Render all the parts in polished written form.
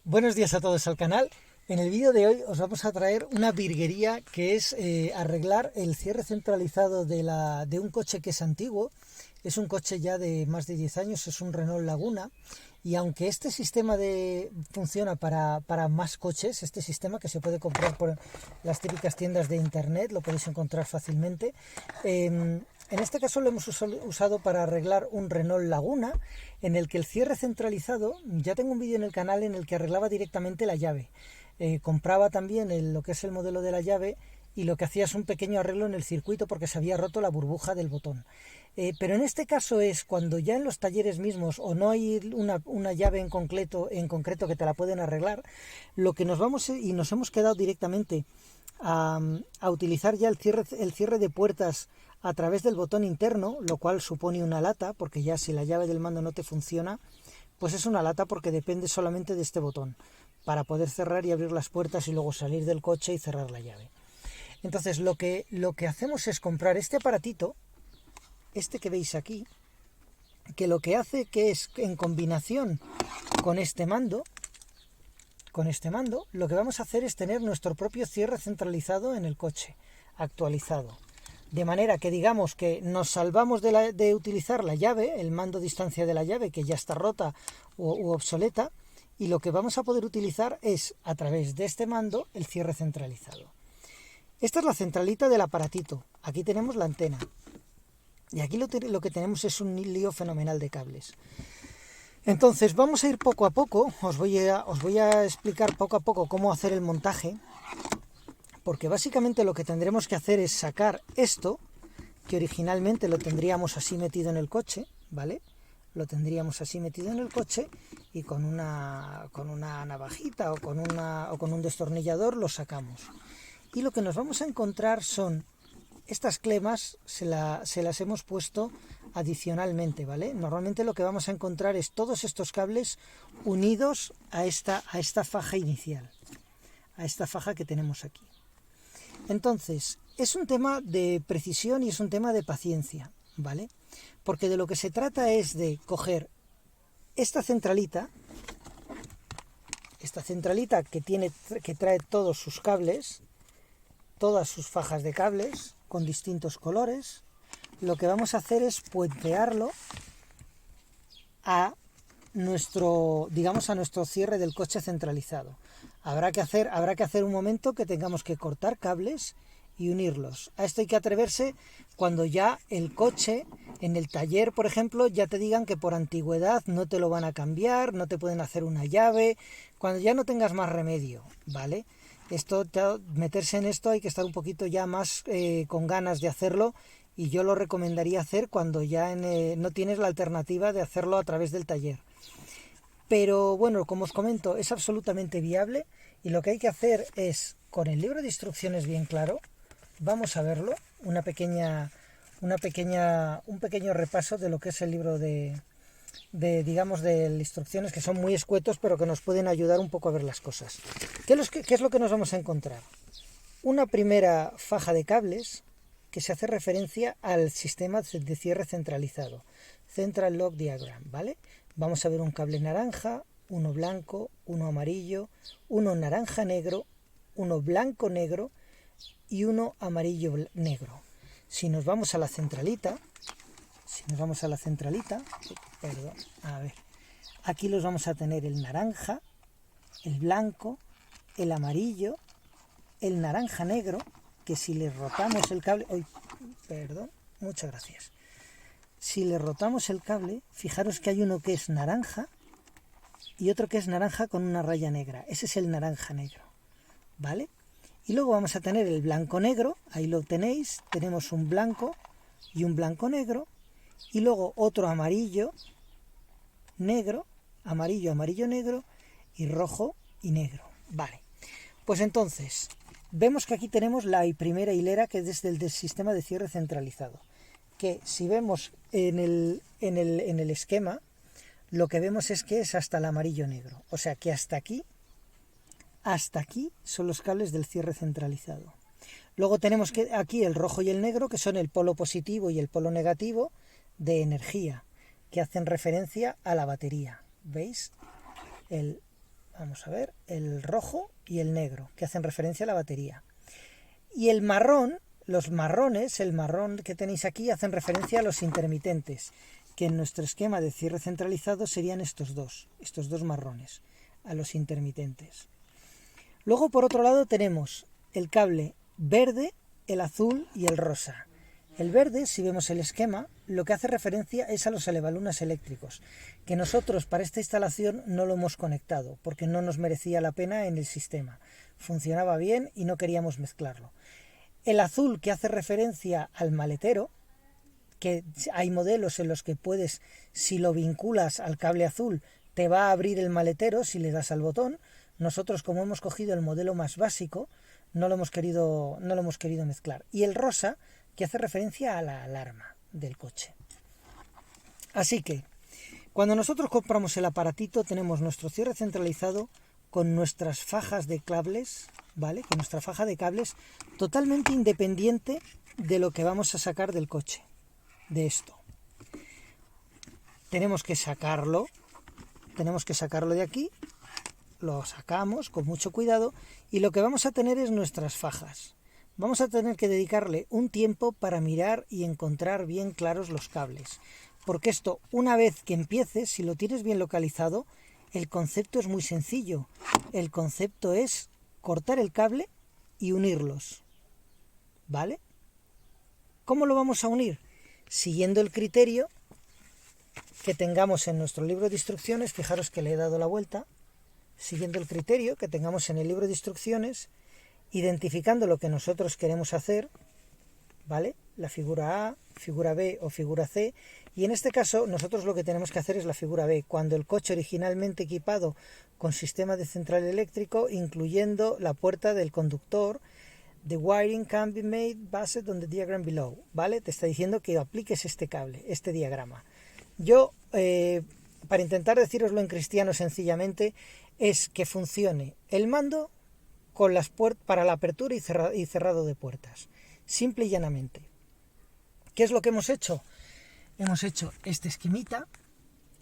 Buenos días a todos al canal. En el vídeo de hoy os vamos a traer una virguería que es arreglar el cierre centralizado de un coche que es antiguo. Es un coche ya de más de 10 años, es un Renault Laguna. Y aunque este sistema funciona para más coches, este sistema que se puede comprar por las típicas tiendas de internet, lo podéis encontrar fácilmente, en este caso lo hemos usado para arreglar un Renault Laguna, en el que el cierre centralizado, ya tengo un vídeo en el canal en el que arreglaba directamente la llave. Compraba también lo que es el modelo de la llave y lo que hacía es un pequeño arreglo en el circuito porque se había roto la burbuja del botón. Pero en este caso es cuando ya en los talleres mismos o no hay una llave en concreto que te la pueden arreglar, lo que nos hemos quedado directamente a utilizar ya el cierre de puertas a través del botón interno, lo cual supone una lata, porque ya si la llave del mando no te funciona, pues es una lata porque depende solamente de este botón, para poder cerrar y abrir las puertas y luego salir del coche y cerrar la llave. Entonces lo que hacemos es comprar este aparatito, este que veis aquí, que lo que hace que es en combinación con este mando, lo que vamos a hacer es tener nuestro propio cierre centralizado en el coche, actualizado. De manera que digamos que nos salvamos de utilizar la llave, el mando distancia de la llave, que ya está rota u obsoleta, y lo que vamos a poder utilizar es, a través de este mando, el cierre centralizado. Esta es la centralita del aparatito. Aquí tenemos la antena. Y aquí lo que tenemos es un lío fenomenal de cables. Entonces vamos a ir poco a poco, os voy a explicar poco a poco cómo hacer el montaje, porque básicamente lo que tendremos que hacer es sacar esto, que originalmente lo tendríamos así metido en el coche, ¿vale? Lo tendríamos así metido en el coche y con una navajita o con un destornillador lo sacamos. Y lo que nos vamos a encontrar son estas clemas, se las hemos puesto adicionalmente, ¿vale? Normalmente lo que vamos a encontrar es todos estos cables unidos a esta faja inicial, a esta faja que tenemos aquí. Entonces, es un tema de precisión y es un tema de paciencia, ¿vale? Porque de lo que se trata es de coger esta centralita que trae todos sus cables, todas sus fajas de cables con distintos colores. Lo que vamos a hacer es puentearlo a nuestro cierre del coche centralizado. Habrá que hacer un momento que tengamos que cortar cables y unirlos. A esto hay que atreverse cuando ya el coche, en el taller, por ejemplo, ya te digan que por antigüedad no te lo van a cambiar, no te pueden hacer una llave, cuando ya no tengas más remedio, ¿vale? Meterse en esto hay que estar un poquito ya más con ganas de hacerlo, y yo lo recomendaría hacer cuando ya no tienes la alternativa de hacerlo a través del taller. Pero bueno, como os comento, es absolutamente viable, y lo que hay que hacer es, con el libro de instrucciones bien claro, vamos a verlo, un pequeño repaso de lo que es el libro de instrucciones, que son muy escuetos, pero que nos pueden ayudar un poco a ver las cosas. ¿Qué es lo que nos vamos a encontrar? Una primera faja de cables que se hace referencia al sistema de cierre centralizado, Central Lock Diagram, ¿vale? Vamos a ver un cable naranja, uno blanco, uno amarillo, uno naranja negro, uno blanco negro y uno amarillo negro. Si nos vamos a la centralita, perdón, a ver, aquí los vamos a tener el naranja, el blanco, el amarillo, el naranja negro, que si le rotamos el cable, muchas gracias. Si le rotamos el cable, fijaros que hay uno que es naranja y otro que es naranja con una raya negra. Ese es el naranja negro, ¿vale? Y luego vamos a tener el blanco negro, ahí lo tenéis, tenemos un blanco y un blanco negro, y luego otro amarillo, negro, amarillo, amarillo, negro, y rojo y negro, ¿vale? Pues entonces, vemos que aquí tenemos la primera hilera, que es del sistema de cierre centralizado, que si vemos en el esquema, lo que vemos es que es hasta el amarillo negro, o sea que hasta aquí son los cables del cierre centralizado. Luego tenemos aquí el rojo y el negro, que son el polo positivo y el polo negativo de energía, que hacen referencia a la batería. ¿Veis? vamos a ver, el rojo y el negro, que hacen referencia a la batería. Y el marrón, los marrones, el marrón que tenéis aquí, hacen referencia a los intermitentes, que en nuestro esquema de cierre centralizado serían estos dos marrones, a los intermitentes. Luego, por otro lado, tenemos el cable verde, el azul y el rosa. El verde, si vemos el esquema, lo que hace referencia es a los elevalunas eléctricos, que nosotros para esta instalación no lo hemos conectado, porque no nos merecía la pena en el sistema. Funcionaba bien y no queríamos mezclarlo. El azul, que hace referencia al maletero, que hay modelos en los que puedes, si lo vinculas al cable azul, te va a abrir el maletero si le das al botón. Nosotros, como hemos cogido el modelo más básico, no lo hemos querido mezclar. Y el rosa, que hace referencia a la alarma del coche. Así que, cuando nosotros compramos el aparatito, tenemos nuestro cierre centralizado con nuestras fajas de cables, ¿vale? Con nuestra faja de cables totalmente independiente de lo que vamos a sacar del coche, de esto. Tenemos que sacarlo de aquí, lo sacamos con mucho cuidado y lo que vamos a tener es nuestras fajas. Vamos a tener que dedicarle un tiempo para mirar y encontrar bien claros los cables, porque esto, una vez que empieces, si lo tienes bien localizado, el concepto es muy sencillo. El concepto es cortar el cable y unirlos, ¿vale? ¿Cómo lo vamos a unir? Siguiendo el criterio que tengamos en nuestro libro de instrucciones. Fijaros que le he dado la vuelta. Siguiendo el criterio que tengamos en el libro de instrucciones, identificando lo que nosotros queremos hacer, ¿vale? La figura A, figura B o figura C, y en este caso nosotros lo que tenemos que hacer es la figura B, cuando el coche originalmente equipado con sistema de central eléctrico, incluyendo la puerta del conductor, the wiring can be made based on the diagram below, ¿vale? Te está diciendo que apliques este cable, este diagrama. Yo, para intentar decíroslo en cristiano sencillamente, es que funcione el mando con las puertas para la apertura y cerrado de puertas, simple y llanamente. ¿Qué es lo que hemos hecho? Hemos hecho este esquemita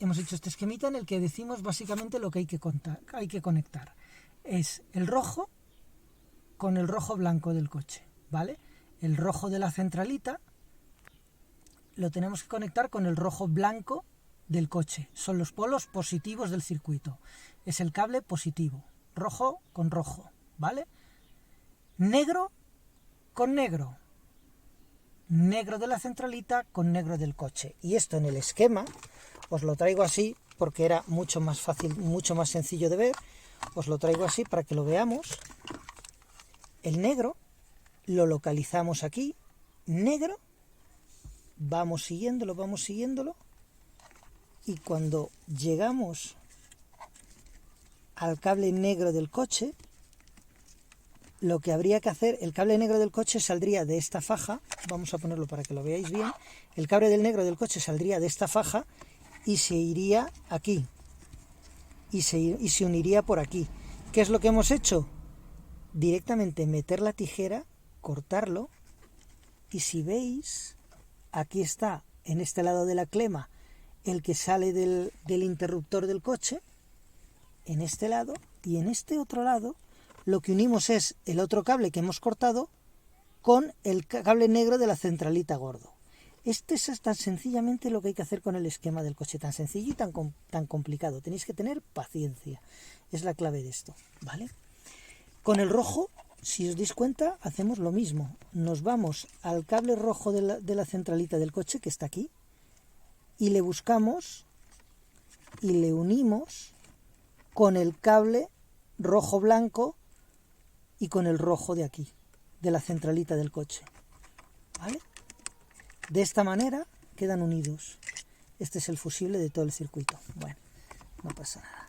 en el que decimos básicamente lo que hay que conectar. Es el rojo con el rojo blanco del coche, ¿vale? El rojo de la centralita lo tenemos que conectar con el rojo blanco del coche. Son los polos positivos del circuito. Es el cable positivo, rojo con rojo, ¿vale? Negro con negro. Negro de la centralita con negro del coche. Y esto en el esquema os lo traigo así porque era mucho más fácil, mucho más sencillo de ver. Os lo traigo así para que lo veamos. El negro lo localizamos aquí. Negro. Vamos siguiéndolo. Y cuando llegamos al cable negro del coche, lo que habría que hacer, el cable negro del coche saldría de esta faja, vamos a ponerlo para que lo veáis bien, el cable del negro del coche saldría de esta faja y se iría aquí, y se uniría por aquí. ¿Qué es lo que hemos hecho? Directamente meter la tijera, cortarlo, y si veis, aquí está, en este lado de la clema, el que sale del interruptor del coche, en este lado, y en este otro lado lo que unimos es el otro cable que hemos cortado con el cable negro de la centralita gordo. Esto es tan sencillamente lo que hay que hacer con el esquema del coche, tan sencillo y tan complicado. Tenéis que tener paciencia, es la clave de esto, ¿vale? Con el rojo, si os dais cuenta, hacemos lo mismo. Nos vamos al cable rojo de la centralita del coche, que está aquí, y le buscamos y le unimos con el cable rojo blanco y con el rojo de aquí, de la centralita del coche, ¿vale? De esta manera quedan unidos. Este es el fusible de todo el circuito. Bueno, no pasa nada.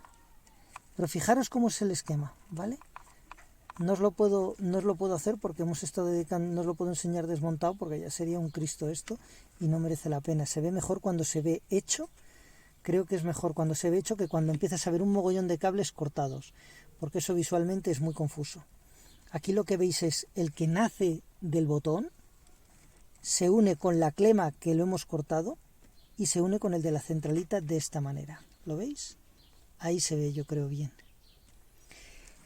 Pero fijaros cómo es el esquema, ¿vale? No os lo puedo hacer porque hemos estado dedicando, no os lo puedo enseñar desmontado porque ya sería un Cristo esto y no merece la pena. Se ve mejor cuando se ve hecho. Creo que es mejor cuando se ve hecho que cuando empiezas a ver un mogollón de cables cortados, porque eso visualmente es muy confuso. Aquí lo que veis es el que nace del botón, se une con la clema que lo hemos cortado y se une con el de la centralita de esta manera. ¿Lo veis? Ahí se ve, yo creo, bien.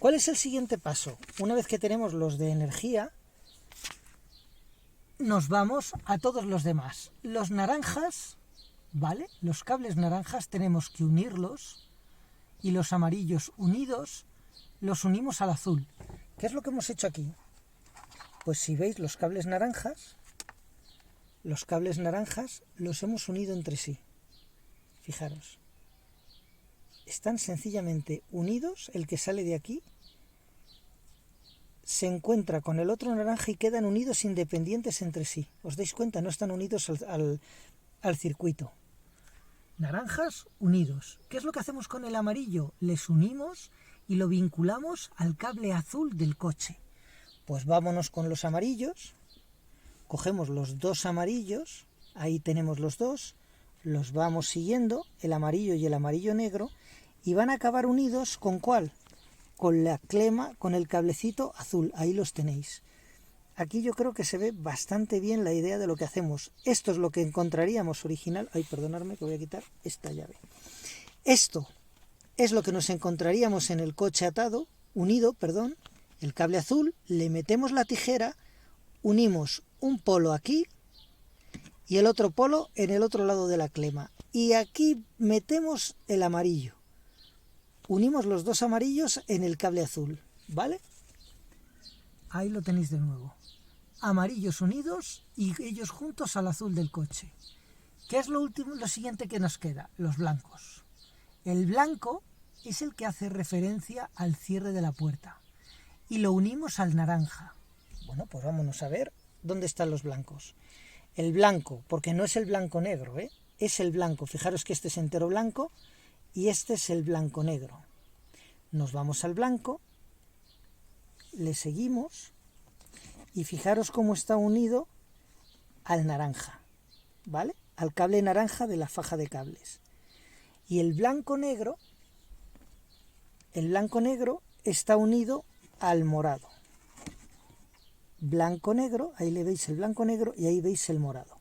¿Cuál es el siguiente paso? Una vez que tenemos los de energía, nos vamos a todos los demás. Los naranjas, ¿vale? Los cables naranjas tenemos que unirlos, y los amarillos unidos los unimos al azul. ¿Qué es lo que hemos hecho aquí? Pues si veis los cables naranjas los hemos unido entre sí. Fijaros. Están sencillamente unidos, el que sale de aquí se encuentra con el otro naranja y quedan unidos independientes entre sí. ¿Os dais cuenta? No están unidos al circuito. Naranjas unidos. ¿Qué es lo que hacemos con el amarillo? Les unimos y lo vinculamos al cable azul del coche. Pues vámonos con los amarillos. Cogemos los dos amarillos, ahí tenemos los dos, los vamos siguiendo, el amarillo y el amarillo negro, y van a acabar unidos ¿con cuál? Con la clema, con el cablecito azul, ahí los tenéis. Aquí yo creo que se ve bastante bien la idea de lo que hacemos. Esto es lo que encontraríamos original. Ay, perdonadme que voy a quitar esta llave. Esto es lo que nos encontraríamos en el coche atado, unido, perdón, el cable azul, le metemos la tijera, unimos un polo aquí y el otro polo en el otro lado de la clema. Y aquí metemos el amarillo. Unimos los dos amarillos en el cable azul, ¿vale? Ahí lo tenéis de nuevo. Amarillos unidos y ellos juntos al azul del coche. ¿Qué es lo siguiente que nos queda? Los blancos. El blanco es el que hace referencia al cierre de la puerta. Y lo unimos al naranja. Bueno, pues vámonos a ver dónde están los blancos. El blanco, porque no es el blanco negro, es el blanco. Fijaros que este es entero blanco y este es el blanco negro. Nos vamos al blanco, le seguimos y fijaros cómo está unido al naranja, ¿vale? Al cable naranja de la faja de cables. Y el blanco negro está unido al morado. Blanco negro, ahí le veis el blanco negro y ahí veis el morado.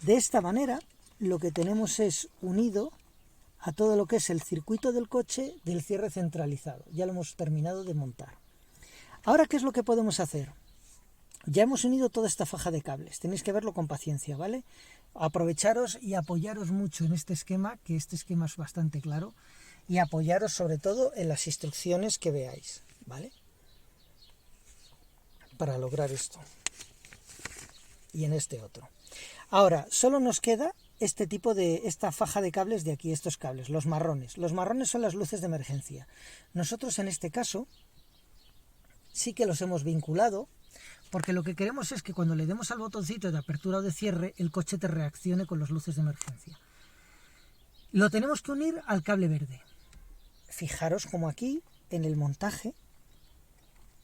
De esta manera lo que tenemos es unido a todo lo que es el circuito del coche del cierre centralizado. Ya lo hemos terminado de montar. Ahora, ¿qué es lo que podemos hacer? Ya hemos unido toda esta faja de cables. Tenéis que verlo con paciencia, ¿vale? Aprovecharos y apoyaros mucho en este esquema, que este esquema es bastante claro, y apoyaros sobre todo en las instrucciones que veáis, ¿vale? Para lograr esto. Y en este otro. Ahora, solo nos queda esta faja de cables de aquí, estos cables, los marrones. Los marrones son las luces de emergencia. Nosotros en este caso sí que los hemos vinculado, porque lo que queremos es que cuando le demos al botoncito de apertura o de cierre, el coche te reaccione con las luces de emergencia. Lo tenemos que unir al cable verde. Fijaros como aquí, en el montaje,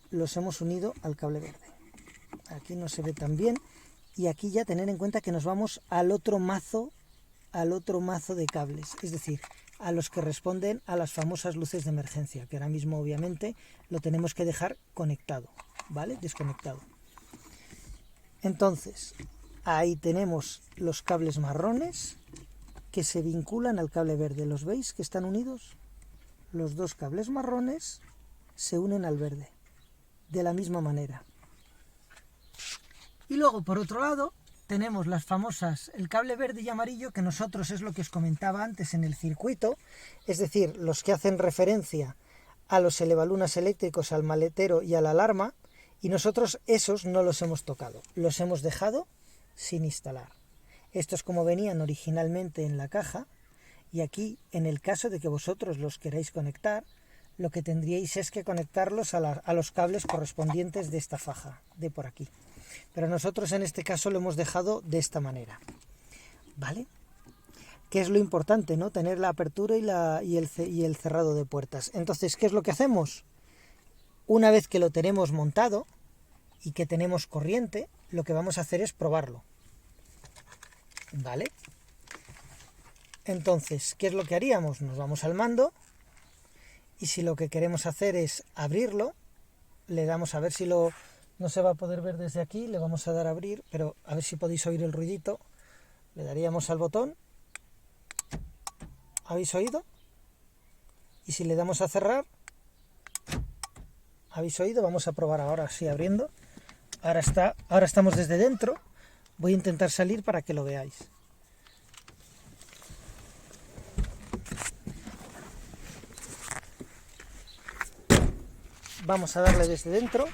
los hemos unido al cable verde. Aquí no se ve tan bien. Y aquí ya tener en cuenta que nos vamos al otro mazo de cables, es decir, a los que responden a las famosas luces de emergencia, que ahora mismo obviamente lo tenemos que dejar conectado, ¿vale? Desconectado. Entonces, ahí tenemos los cables marrones que se vinculan al cable verde. ¿Los veis que están unidos? Los dos cables marrones se unen al verde, de la misma manera. Y luego, por otro lado, tenemos las famosas, el cable verde y amarillo, que nosotros es lo que os comentaba antes en el circuito, es decir, los que hacen referencia a los elevalunas eléctricos, al maletero y a la alarma, y nosotros esos no los hemos tocado, los hemos dejado sin instalar. Estos como venían originalmente en la caja, y aquí, en el caso de que vosotros los queráis conectar, lo que tendríais es que conectarlos a los cables correspondientes de esta faja, de por aquí. Pero nosotros en este caso lo hemos dejado de esta manera, ¿vale? Que es lo importante, ¿no? Tener la apertura y el cerrado de puertas. Entonces, ¿qué es lo que hacemos? Una vez que lo tenemos montado y que tenemos corriente, lo que vamos a hacer es probarlo, ¿vale? Entonces, ¿qué es lo que haríamos? Nos vamos al mando y si lo que queremos hacer es abrirlo, le damos a ver si no se va a poder ver desde aquí, le vamos a dar a abrir, pero a ver si podéis oír el ruidito. Le daríamos al botón. ¿Habéis oído? Y si le damos a cerrar, ¿Habéis oído? Vamos a probar ahora, sí, abriendo. Ahora estamos desde dentro. Voy a intentar salir para que lo veáis. Vamos a darle desde dentro.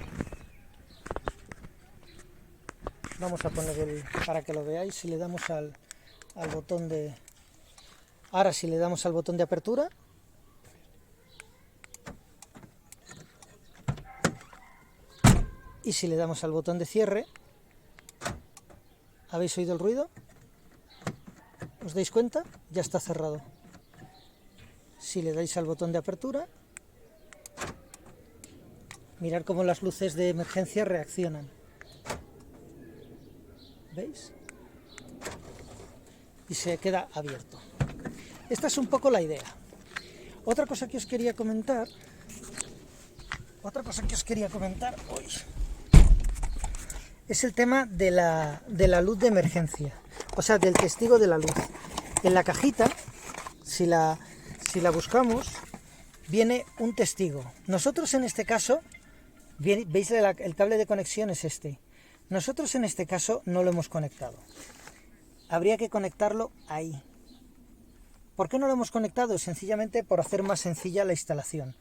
Vamos a poner para que lo veáis, si le damos al botón de... Ahora si le damos al botón de apertura, y si le damos al botón de cierre, ¿habéis oído el ruido? ¿Os dais cuenta? Ya está cerrado. Si le dais al botón de apertura, mirad cómo las luces de emergencia reaccionan. ¿Veis? Y se queda abierto. Esta es un poco la idea. Otra cosa que os quería comentar hoy es el tema de la luz de emergencia, o sea, del testigo de la luz. En la cajita, si la buscamos, viene un testigo. Nosotros en este caso, veis el cable de conexión es este. Nosotros en este caso no lo hemos conectado. Habría que conectarlo ahí. ¿Por qué no lo hemos conectado? Sencillamente por hacer más sencilla la instalación.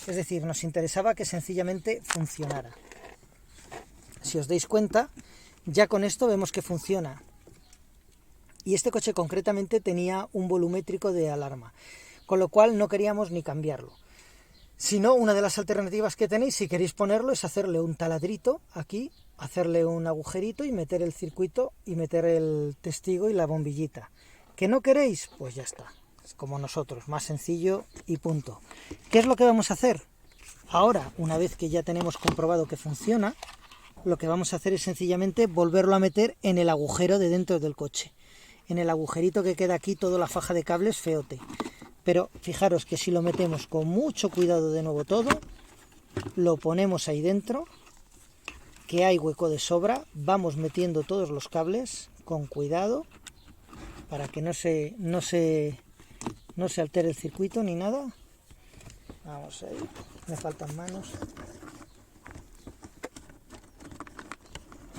Es decir, nos interesaba que sencillamente funcionara. Si os dais cuenta, ya con esto vemos que funciona. Y este coche concretamente tenía un volumétrico de alarma, con lo cual no queríamos ni cambiarlo. Si no, una de las alternativas que tenéis, si queréis ponerlo, es hacerle un taladrito aquí, hacerle un agujerito y meter el circuito y meter el testigo y la bombillita. ¿Que no queréis? Pues ya está. Es como nosotros, más sencillo y punto. ¿Qué es lo que vamos a hacer? Ahora, una vez que ya tenemos comprobado que funciona, lo que vamos a hacer es sencillamente volverlo a meter en el agujero de dentro del coche. En el agujerito que queda aquí, toda la faja de cables feote. Pero fijaros que si lo metemos con mucho cuidado de nuevo todo, lo ponemos ahí dentro, que hay hueco de sobra, vamos metiendo todos los cables con cuidado para que no se altere el circuito ni nada. Vamos ahí, me faltan manos.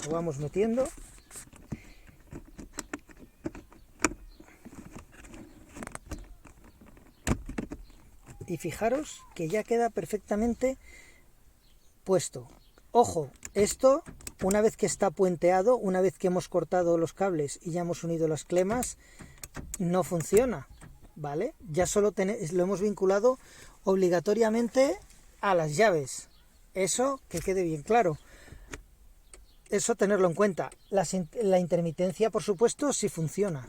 Lo vamos metiendo. Y fijaros que ya queda perfectamente puesto. Ojo, esto una vez que está puenteado, una vez que hemos cortado los cables y ya hemos unido las clemas, no funciona, ¿vale? Ya solo lo hemos vinculado obligatoriamente a las llaves. Eso que quede bien claro. Eso tenerlo en cuenta. La intermitencia, por supuesto, sí funciona.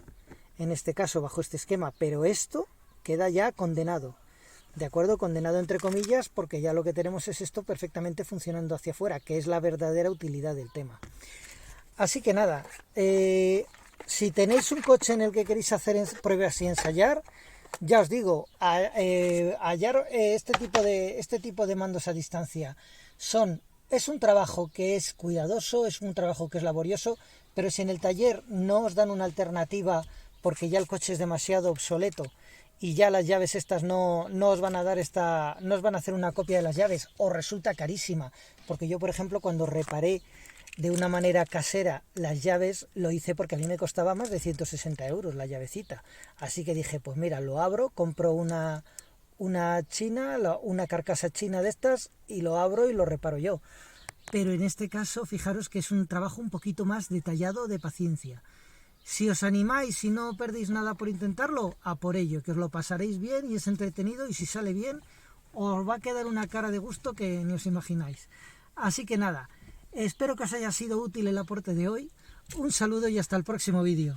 En este caso, bajo este esquema, pero esto queda ya condenado. ¿De acuerdo? Condenado entre comillas, porque ya lo que tenemos es esto perfectamente funcionando hacia afuera, que es la verdadera utilidad del tema. Así que nada, si tenéis un coche en el que queréis hacer pruebas y ensayar, ya os digo, hallar este tipo de mandos a distancia es un trabajo que es cuidadoso, es un trabajo que es laborioso, pero si en el taller no os dan una alternativa porque ya el coche es demasiado obsoleto y ya las llaves estas no os van a dar no os van a hacer una copia de las llaves, o resulta carísima, porque yo por ejemplo cuando reparé de una manera casera las llaves lo hice porque a mí me costaba más de 160 euros la llavecita, así que dije pues mira, lo abro, compro una carcasa china de estas y lo abro y lo reparo yo. Pero en este caso fijaros que es un trabajo un poquito más detallado, de paciencia. Si os animáis y no perdéis nada por intentarlo, a por ello, que os lo pasaréis bien y es entretenido, y si sale bien os va a quedar una cara de gusto que ni os imagináis. Así que nada, espero que os haya sido útil el aporte de hoy. Un saludo y hasta el próximo vídeo.